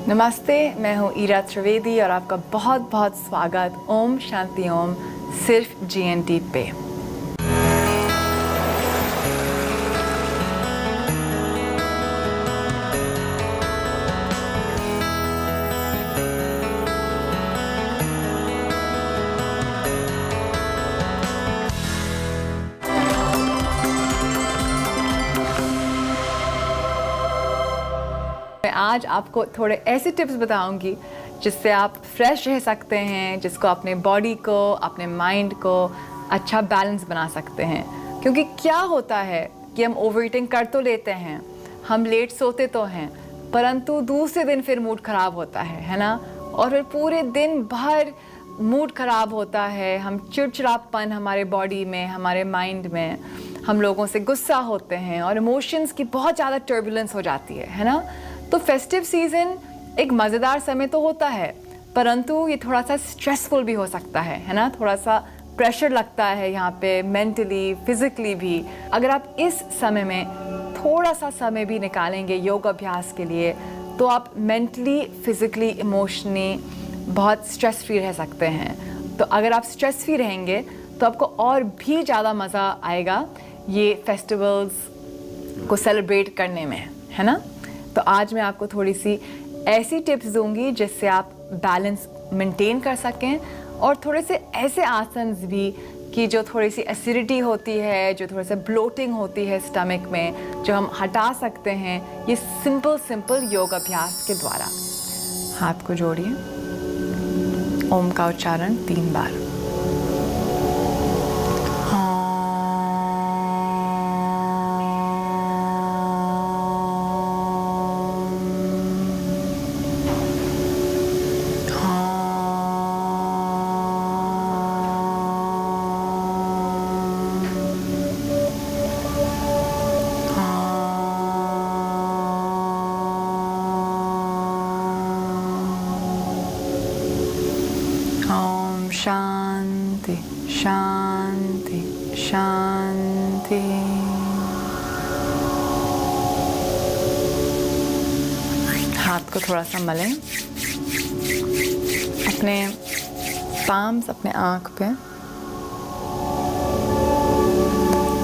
नमस्ते, मैं हूँ ईरा त्रिवेदी और आपका बहुत बहुत स्वागत ओम शांति ओम सिर्फ GNT पे। मैं आज आपको थोड़े ऐसे टिप्स बताऊंगी जिससे आप फ्रेश रह सकते हैं, जिसको अपने बॉडी को, अपने माइंड को अच्छा बैलेंस बना सकते हैं। क्योंकि क्या होता है कि हम ओवर ईटिंग कर तो लेते हैं, हम लेट सोते तो हैं, परंतु दूसरे दिन फिर मूड ख़राब होता है ना। और फिर पूरे दिन भर मूड ख़राब होता है, हम चिड़चिड़ापन हमारे बॉडी में, हमारे माइंड में, हम लोगों से गुस्सा होते हैं और इमोशंस की बहुत ज़्यादा टर्बुलेंस हो जाती है ना। तो फेस्टिव सीज़न एक मज़ेदार समय तो होता है, परंतु ये थोड़ा सा स्ट्रेसफुल भी हो सकता है ना। थोड़ा सा प्रेशर लगता है यहाँ पे, मेंटली फिज़िकली भी। अगर आप इस समय में थोड़ा सा समय भी निकालेंगे योग अभ्यास के लिए, तो आप मेंटली, फिज़िकली, इमोशनली बहुत स्ट्रेस फ्री रह सकते हैं। तो अगर आप स्ट्रेस फ्री रहेंगे तो आपको और भी ज़्यादा मज़ा आएगा ये फेस्टिवल्स को सेलिब्रेट करने में, है ना। तो आज मैं आपको थोड़ी सी ऐसी टिप्स दूंगी जिससे आप बैलेंस मेंटेन कर सकें, और थोड़े से ऐसे आसन्स भी कि जो थोड़ी सी एसिडिटी होती है, जो थोड़े से ब्लोटिंग होती है स्टमक में, जो हम हटा सकते हैं ये सिंपल योग अभ्यास के द्वारा। हाथ को जोड़िए, ओम का उच्चारण 3 बार। शांति शांति शांति। हाथ को थोड़ा सा मलें, अपने पाम्स अपने आँख पे,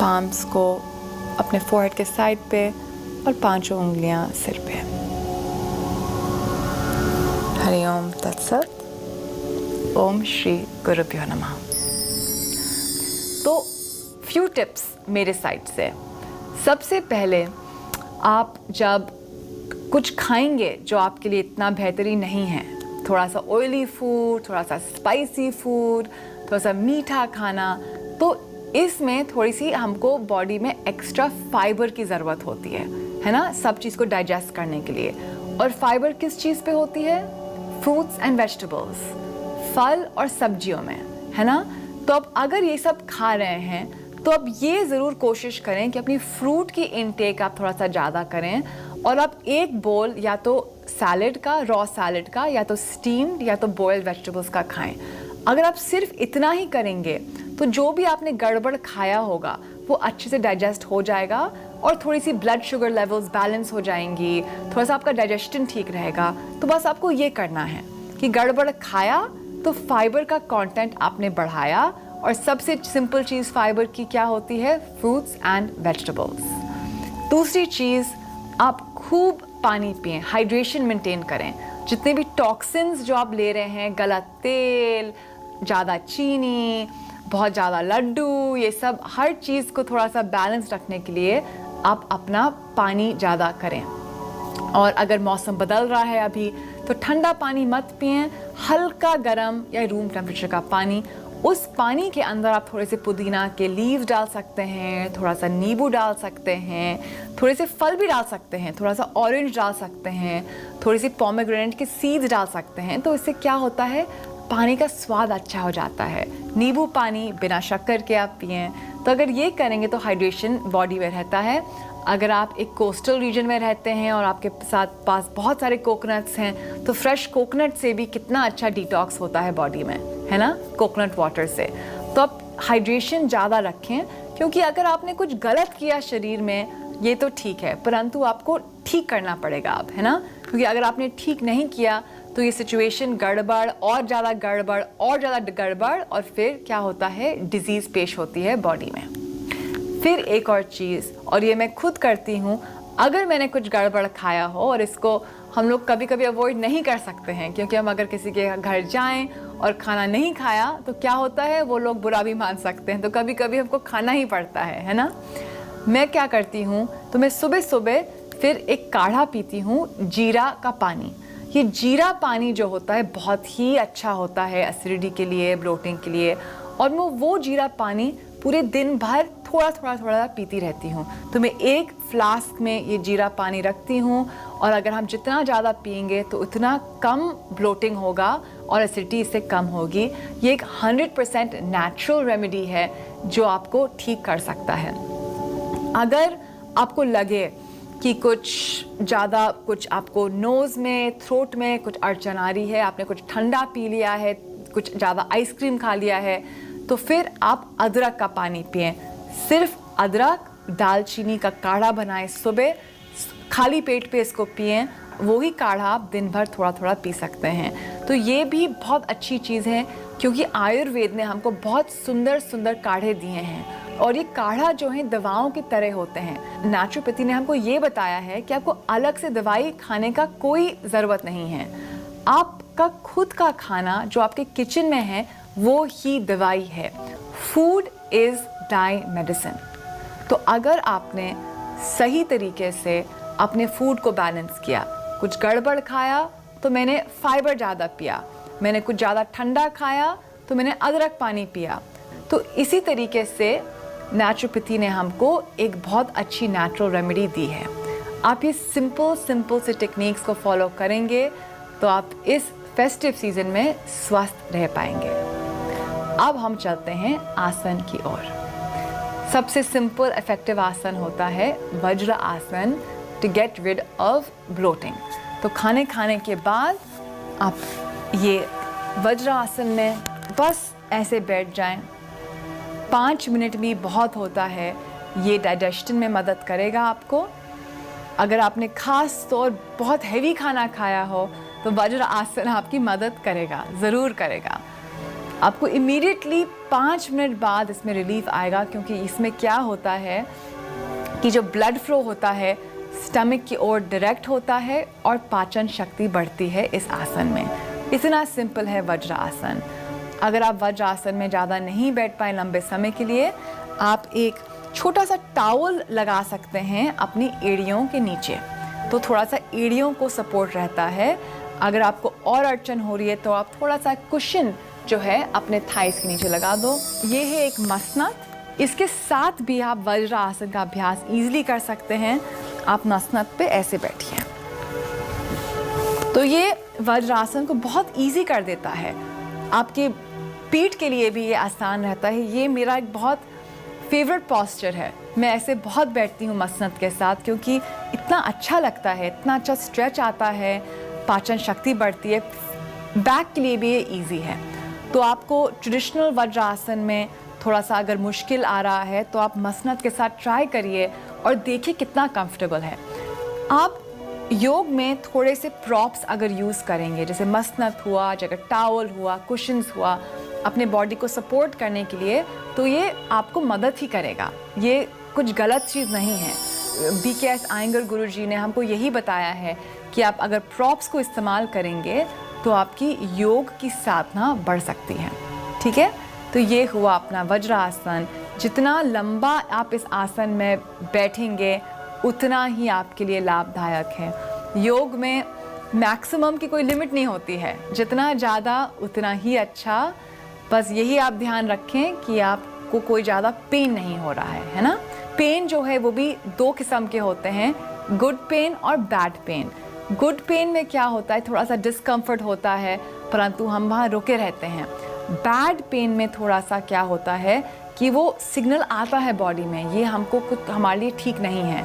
पाम्स को अपने फोरहेड के साइड पे और 5 उंगलियां सिर पे। हरि ओम तत्सत। ओम श्री गुरुभ्यो नमः। तो फ्यू टिप्स मेरे साइड से। सबसे पहले, आप जब कुछ खाएंगे जो आपके लिए इतना बेहतरीन नहीं है, थोड़ा सा ऑयली फूड, थोड़ा सा स्पाइसी फूड, थोड़ा सा मीठा खाना, तो इसमें थोड़ी सी हमको बॉडी में एक्स्ट्रा फाइबर की ज़रूरत होती है ना, सब चीज़ को डाइजेस्ट करने के लिए। और फाइबर किस चीज़ पे होती है? फ्रूट्स एंड वेजिटेबल्स, फल और सब्जियों में, है ना। तो अब अगर ये सब खा रहे हैं तो अब ये ज़रूर कोशिश करें कि अपनी फ्रूट की इनटेक आप थोड़ा सा ज़्यादा करें, और आप एक बोल या तो सैलेड का, रॉ सैलेड का, या तो स्टीम्ड या तो बॉइल्ड वेजिटेबल्स का खाएं। अगर आप सिर्फ इतना ही करेंगे तो जो भी आपने गड़बड़ खाया होगा वो अच्छे से डाइजेस्ट हो जाएगा, और थोड़ी सी ब्लड शुगर लेवल्स बैलेंस हो जाएंगी, थोड़ा सा आपका डाइजेशन ठीक रहेगा। तो बस आपको ये करना है कि गड़बड़ खाया तो फाइबर का कंटेंट आपने बढ़ाया, और सबसे सिंपल चीज़ फाइबर की क्या होती है? Fruits and vegetables. दूसरी चीज़, आप खूब पानी पिएं, हाइड्रेशन मेंटेन करें। जितने भी टॉक्सिन्स जो आप ले रहे हैं, गलत तेल, ज़्यादा चीनी, बहुत ज़्यादा लड्डू, ये सब हर चीज़ को थोड़ा सा बैलेंस रखने के लिए आप अपना पानी ज़्यादा करें। और अगर मौसम बदल रहा है अभी, तो ठंडा पानी मत पिएं, हल्का गर्म या रूम टेम्परेचर का पानी। उस पानी के अंदर आप थोड़े से पुदीना के लीव्स डाल सकते हैं, थोड़ा सा नींबू डाल सकते हैं, थोड़े से फल भी डाल सकते हैं, थोड़ा सा ऑरेंज डाल सकते हैं, थोड़ी सी पोमेग्रेनेट के सीड्स डाल सकते हैं। तो इससे क्या होता है? पानी का स्वाद अच्छा हो जाता है। नींबू पानी बिना शक्कर के आप पिएं। तो अगर ये करेंगे तो हाइड्रेशन बॉडी में रहता है। अगर आप एक कोस्टल रीजन में रहते हैं और आपके पास बहुत सारे कोकोनट्स हैं, तो फ्रेश कोकोनट से भी कितना अच्छा डिटॉक्स होता है बॉडी में, है ना, कोकोनट वाटर से। तो आप हाइड्रेशन ज़्यादा रखें, क्योंकि अगर आपने कुछ गलत किया शरीर में, ये तो ठीक है, परंतु आपको ठीक करना पड़ेगा अब, है ना। क्योंकि अगर आपने ठीक नहीं किया तो ये सिचुएशन गड़बड़ और ज़्यादा गड़बड़ और ज़्यादा गड़बड़, और फिर क्या होता है, डिजीज़ पेश होती है बॉडी में। फिर एक और चीज़, और ये मैं खुद करती हूँ, अगर मैंने कुछ गड़बड़ खाया हो, और इसको हम लोग कभी कभी अवॉइड नहीं कर सकते हैं, क्योंकि हम अगर किसी के घर जाएं और खाना नहीं खाया तो क्या होता है, वो लोग बुरा भी मान सकते हैं, तो कभी कभी हमको खाना ही पड़ता है ना। मैं क्या करती हूँ, तो मैं सुबह सुबह फिर एक काढ़ा पीती हूँ, जीरा का पानी। ये जीरा पानी जो होता है बहुत ही अच्छा होता है एसिडिटी के लिए, ब्लोटिंग के लिए, और मैं वो जीरा पानी पूरे दिन भर थोड़ा थोड़ा पीती रहती हूँ। तो मैं एक फ्लास्क में ये जीरा पानी रखती हूँ, और अगर हम जितना ज़्यादा पिएंगे तो उतना कम ब्लोटिंग होगा और एसिडिटी इससे कम होगी। ये एक 100% नेचुरल रेमेडी है जो आपको ठीक कर सकता है। अगर आपको लगे कि कुछ ज़्यादा कुछ आपको नोज़ में, थ्रोट में कुछ अड़चन आ रही है, आपने कुछ ठंडा पी लिया है, कुछ ज़्यादा आइसक्रीम खा लिया है, तो फिर आप अदरक का पानी पिएं। सिर्फ अदरक, दालचीनी का काढ़ा बनाएं, सुबह खाली पेट पे इसको पिएं। वही काढ़ा आप दिन भर थोड़ा थोड़ा पी सकते हैं। तो ये भी बहुत अच्छी चीज़ है, क्योंकि आयुर्वेद ने हमको बहुत सुंदर सुंदर काढ़े दिए हैं, और ये काढ़ा जो है दवाओं की तरह होते हैं। नेचुरोपैथी ने हमको ये बताया है कि आपको अलग से दवाई खाने का कोई ज़रूरत नहीं है। आपका खुद का खाना जो आपके किचन में है वो ही दवाई है। Food is thy medicine. तो अगर आपने सही तरीके से अपने फूड को बैलेंस किया, कुछ गड़बड़ खाया तो मैंने फाइबर ज़्यादा पिया, मैंने कुछ ज़्यादा ठंडा खाया तो मैंने अदरक पानी पिया, तो इसी तरीके से नेचुरोपैथी ने हमको एक बहुत अच्छी नेचुरल रेमेडी दी है। आप ये सिंपल से टेक्निक्स को फॉलो करेंगे तो आप इस फेस्टिव सीजन में स्वस्थ रह पाएंगे। अब हम चलते हैं आसन की ओर। सबसे सिंपल इफेक्टिव आसन होता है Vajrasana, to get rid of bloating. तो खाने के बाद आप ये वज्र आसन में बस ऐसे बैठ जाएं। 5 मिनट भी बहुत होता है। ये डाइजेशन में मदद करेगा आपको। अगर आपने खास तौर बहुत हैवी खाना खाया हो तो वज्र आसन आपकी मदद करेगा, ज़रूर करेगा। आपको इमीडिएटली 5 मिनट बाद इसमें रिलीफ आएगा, क्योंकि इसमें क्या होता है कि जो ब्लड फ्लो होता है स्टमक की ओर डायरेक्ट होता है और पाचन शक्ति बढ़ती है इस आसन में। इतना सिंपल है वज्र आसन। अगर आप वज्र आसन में ज़्यादा नहीं बैठ पाए लंबे समय के लिए, आप एक छोटा सा टॉवल लगा सकते हैं अपनी एड़ियों के नीचे, तो थोड़ा सा एड़ियों को सपोर्ट रहता है। अगर आपको और अड़चन हो रही है तो आप थोड़ा सा कुशन जो है अपने थाइस के नीचे लगा दो। ये है एक मसनत। इसके साथ भी आप वज्र आसन का अभ्यास इजीली कर सकते हैं। आप मसनत पे ऐसे बैठिए, तो ये वज्र आसन को बहुत इजी कर देता है। आपके पीठ के लिए भी ये आसान रहता है। ये मेरा एक बहुत फेवरेट पॉस्चर है। मैं ऐसे बहुत बैठती हूँ मसनत के साथ, क्योंकि इतना अच्छा लगता है, इतना अच्छा स्ट्रेच आता है, पाचन शक्ति बढ़ती है। बैक के लिए भी ये इजी है। तो आपको ट्रेडिशनल वज्र आसन में थोड़ा सा अगर मुश्किल आ रहा है तो आप मसनत के साथ ट्राई करिए और देखिए कितना कंफर्टेबल है। आप योग में थोड़े से प्रॉप्स अगर यूज़ करेंगे, जैसे मसनत हुआ, जगह टावल हुआ, कुशन्स हुआ, अपने बॉडी को सपोर्ट करने के लिए, तो ये आपको मदद ही करेगा। ये कुछ गलत चीज़ नहीं है। BKS आयंगर गुरुजी ने हमको यही बताया है कि आप अगर प्रॉप्स को इस्तेमाल करेंगे तो आपकी योग की साधना बढ़ सकती है। ठीक है, तो ये हुआ अपना वज्र आसन। जितना लंबा आप इस आसन में बैठेंगे उतना ही आपके लिए लाभदायक है। योग में मैक्सिमम की कोई लिमिट नहीं होती है, जितना ज़्यादा उतना ही अच्छा। बस यही आप ध्यान रखें कि आपको कोई ज़्यादा पेन नहीं हो रहा है ना। पेन जो है वो भी 2 किस्म के होते हैं, गुड पेन और बैड पेन। गुड पेन में क्या होता है, थोड़ा सा डिस्कम्फर्ट होता है परंतु हम वहाँ रुके रहते हैं। बैड पेन में थोड़ा सा क्या होता है कि वो सिग्नल आता है बॉडी में, ये हमको कुछ हमारे लिए ठीक नहीं है।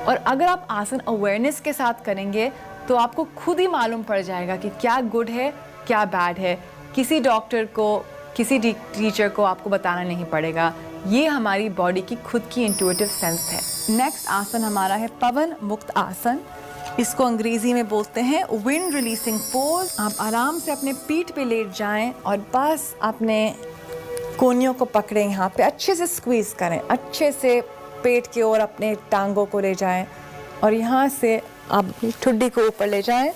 और अगर आप आसन अवेयरनेस के साथ करेंगे तो आपको खुद ही मालूम पड़ जाएगा कि क्या गुड है क्या बैड है। किसी डॉक्टर को, किसी टीचर को आपको बताना नहीं पड़ेगा। ये हमारी बॉडी की खुद की इंट्यूटिव सेंस है। नेक्स्ट आसन हमारा है पवन मुक्त आसन। इसको अंग्रेजी में बोलते हैं विंड रिलीजिंग पोज। आप आराम से अपने पीठ पे लेट जाएं और बस अपने कोहनियों को पकड़ें, यहाँ पे अच्छे से स्क्वीज़ करें, अच्छे से पेट की ओर अपने टांगों को ले जाएं और यहाँ से आप ठुड्डी को ऊपर ले जाएं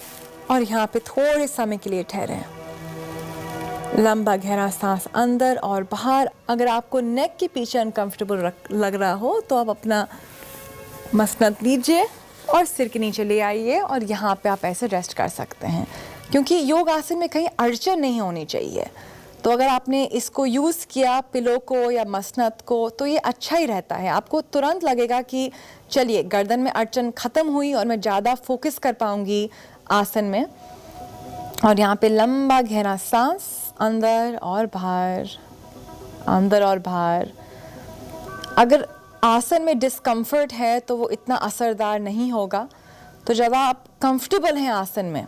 और यहाँ पे थोड़े समय के लिए ठहरें। लंबा गहरा सांस अंदर और बाहर। अगर आपको नेक के पीछे अनकंफर्टेबल लग रहा हो तो आप अपना मसनद लीजिए और सिर के नीचे ले आइए और यहाँ पे आप ऐसे रेस्ट कर सकते हैं, क्योंकि योग आसन में कहीं अड़चन नहीं होनी चाहिए। तो अगर आपने इसको यूज़ किया पिलो को या मसनद को तो ये अच्छा ही रहता है। आपको तुरंत लगेगा कि चलिए गर्दन में अड़चन ख़त्म हुई और मैं ज़्यादा फोकस कर पाऊँगी आसन में। और यहाँ पे लंबा गहरा सांस अंदर और बाहर, अंदर और बाहर। अगर आसन में डिस्कम्फर्ट है तो वो इतना असरदार नहीं होगा। तो जब आप कंफर्टेबल हैं आसन में,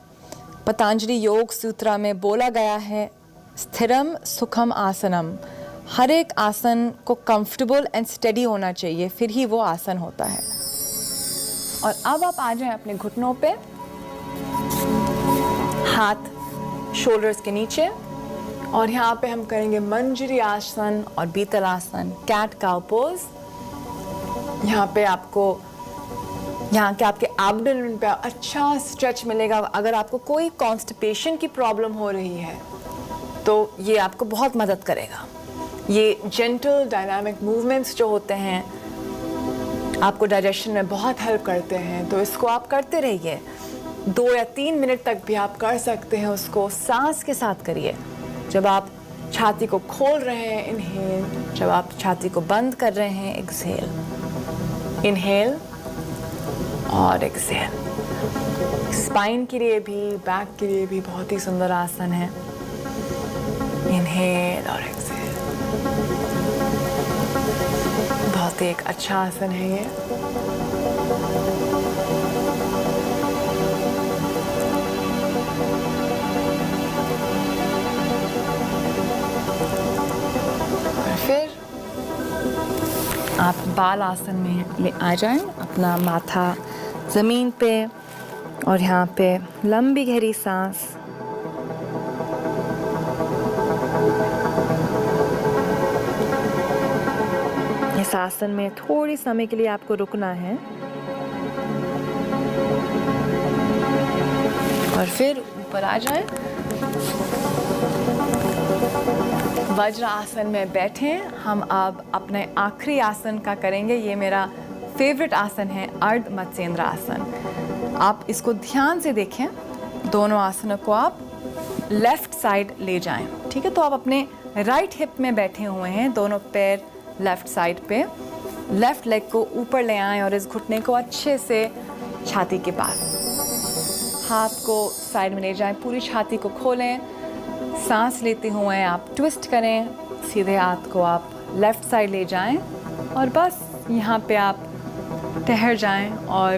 पतंजलि योग सूत्रा में बोला गया है स्थिरम सुखम आसनम। हर एक आसन को कंफर्टेबल एंड स्टेडी होना चाहिए, फिर ही वो आसन होता है। और अब आप आ जाएं अपने घुटनों पे, हाथ शोल्डर्स के नीचे, और यहाँ पे हम करेंगे मंजरी आसन और बीतल आसन, कैट काउ पोज। यहाँ पे आपको यहाँ के आपके एब्डोमेन पे अच्छा स्ट्रेच मिलेगा। अगर आपको कोई कॉन्स्टिपेशन की प्रॉब्लम हो रही है तो ये आपको बहुत मदद करेगा। ये जेंटल डायनामिक मूवमेंट्स जो होते हैं आपको डाइजेशन में बहुत हेल्प करते हैं, तो इसको आप करते रहिए। 2 या 3 मिनट तक भी आप कर सकते हैं। उसको सांस के साथ करिए। जब आप छाती को खोल रहे हैं इनहेल, जब आप छाती को बंद कर रहे हैं एक्सहेल, इनहेल और एक्सहेल। स्पाइन के लिए भी, बैक के लिए भी बहुत ही सुंदर आसन है। इनहेल और एक्सहेल, बहुत ही एक अच्छा आसन है ये। और फिर आप बाल आसन में ले आ जाएं, अपना माथा ज़मीन पे और यहाँ पे लंबी गहरी सांस। इस आसन में थोड़ी समय के लिए आपको रुकना है और फिर ऊपर आ जाएं। वज्र आसन में बैठें। हम अब अपने आखिरी आसन का करेंगे। ये मेरा फेवरेट आसन है, अर्ध मत्स्येंद्र आसन। आप इसको ध्यान से देखें। दोनों आसनों को आप लेफ्ट साइड ले जाएं, ठीक है। तो आप अपने राइट हिप में बैठे हुए हैं, दोनों पैर लेफ्ट साइड पे। लेफ्ट लेग को ऊपर ले आएं और इस घुटने को अच्छे से छाती के पास, हाथ को साइड में ले जाएं, पूरी छाती को खोलें। सांस लेते हुए आप ट्विस्ट करें, सीधे हाथ को आप लेफ्ट साइड ले जाएं और बस यहाँ पे आप ठहर जाएं और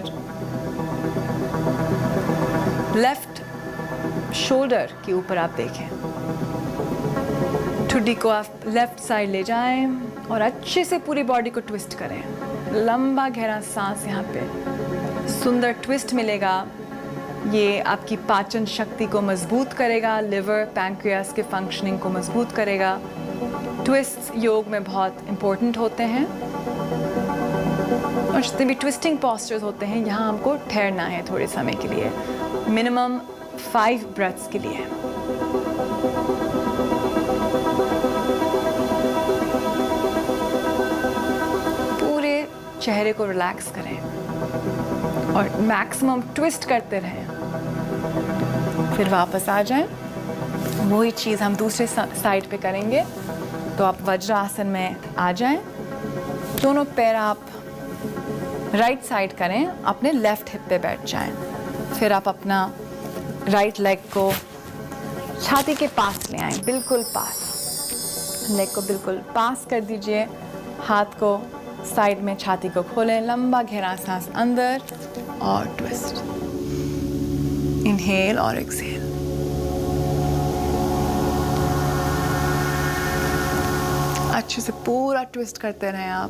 लेफ्ट शोल्डर के ऊपर आप देखें। ठुड्डी को आप लेफ्ट साइड ले जाएं और अच्छे से पूरी बॉडी को ट्विस्ट करें। लंबा गहरा सांस, यहाँ पे सुंदर ट्विस्ट मिलेगा। ये आपकी पाचन शक्ति को मजबूत करेगा, लिवर पैंक्रियास के फंक्शनिंग को मजबूत करेगा। ट्विस्ट योग में बहुत इम्पोर्टेंट होते हैं और जितने भी ट्विस्टिंग पॉस्चर्स होते हैं यहाँ हमको ठहरना है थोड़े समय के लिए, मिनिमम 5 ब्रेथ्स के लिए। पूरे चेहरे को रिलैक्स करें और मैक्सिमम ट्विस्ट करते रहें। फिर वापस आ जाएं। वही चीज़ हम दूसरे साइड पे करेंगे। तो आप वज्र आसन में आ जाएं। दोनों पैर आप राइट साइड करें, अपने लेफ्ट हिप पे बैठ जाएं। फिर आप अपना राइट लेग को छाती के पास ले आएं, बिल्कुल पास। लेग को बिल्कुल पास कर दीजिए। हाथ को साइड में छाती को खोलें। लंबा गहरा सांस अंदर और ट्विस्ट, इनहेल और एक्सहेल। अच्छे से पूरा ट्विस्ट करते रहें आप।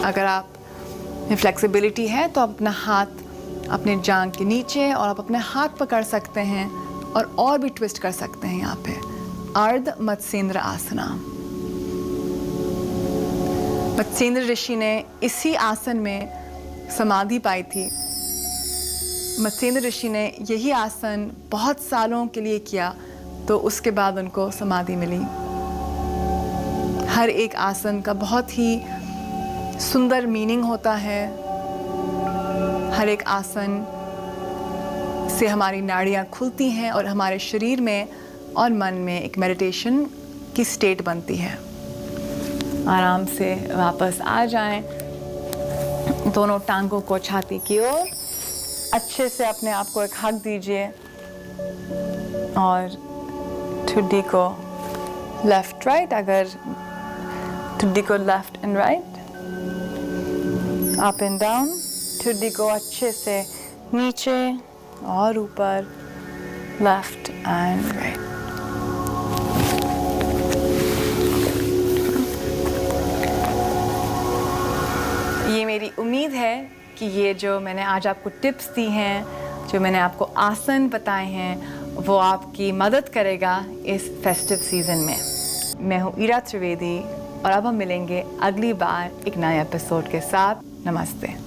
अगर आप में फ्लेक्सिबिलिटी है तो आप अपना हाथ अपने जांघ के नीचे और आप अपने हाथ पकड़ सकते हैं और भी ट्विस्ट कर सकते हैं। यहाँ पे अर्ध मत्स्येंद्र आसना। मत्स्येंद्र ऋषि ने इसी आसन में समाधि पाई थी। मत्स्येंद्र ऋषि ने यही आसन बहुत सालों के लिए किया, तो उसके बाद उनको समाधि मिली। हर एक आसन का बहुत ही सुंदर मीनिंग होता है। हर एक आसन से हमारी नाड़ियाँ खुलती हैं और हमारे शरीर में और मन में एक मेडिटेशन की स्टेट बनती है। आराम से वापस आ जाएं, दोनों टांगों को छाती की ओर, अच्छे से अपने आप को एक हग दीजिए और ठुड्डी को लेफ्ट राइट, अगर ठुड्डी को left and right, up and down, ठुड्डी को अच्छे से नीचे और ऊपर, लेफ्ट एंड राइट। ये मेरी उम्मीद है कि ये जो मैंने आज आपको टिप्स दी हैं, जो मैंने आपको आसन बताए हैं, वो आपकी मदद करेगा इस फेस्टिव सीज़न में। मैं हूँ ईरा त्रिवेदी और अब हम मिलेंगे अगली बार एक नए एपिसोड के साथ। नमस्ते।